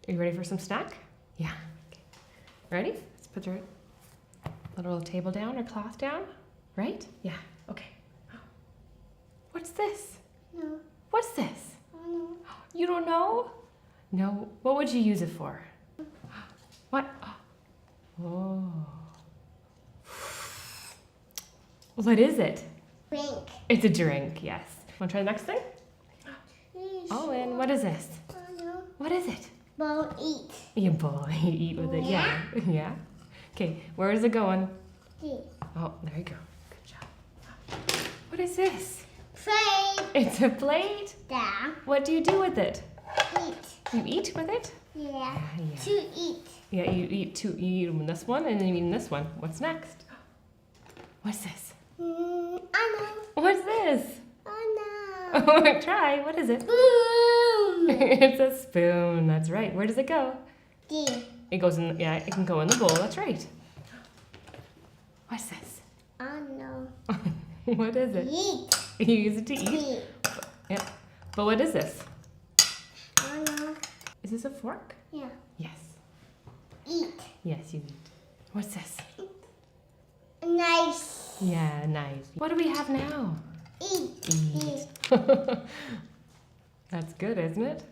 Are you ready for some snack? Yeah. Okay. Ready? Let's put your little table down or cloth down. Right? Yeah. Okay. What's this? No. What's this? No. You don't know? No. What would you use it for? What? Oh. What is it? Drink. It's a drink, yes. Want to try the next thing? Oh, and what is this? No. What is it? Won't eat. You bowl. You eat with it. Yeah. Yeah. Okay. Where is it going? Eat. Oh, there you go. Good job. What is this? Play. It's a plate. Yeah. What do you do with it? Eat. You eat with it? Yeah. Yeah. To eat. Yeah, you eat two. You eat this one and then you eat this one. What's next? What's this? I know. What's this? I know. Try. What is it? Boom. It's a spoon. That's right. Where does it go? D. It goes in. Yeah, it can go in the bowl. That's right. What's this? I know. What is it? Eat. You use it to eat. Eat. Yeah. But what is this? I know. Is this a fork? Yeah. Yes. Eat. Yes, you eat. What's this? Nice. Yeah, nice. What do we have now? Eat. Eat. That's good, isn't it?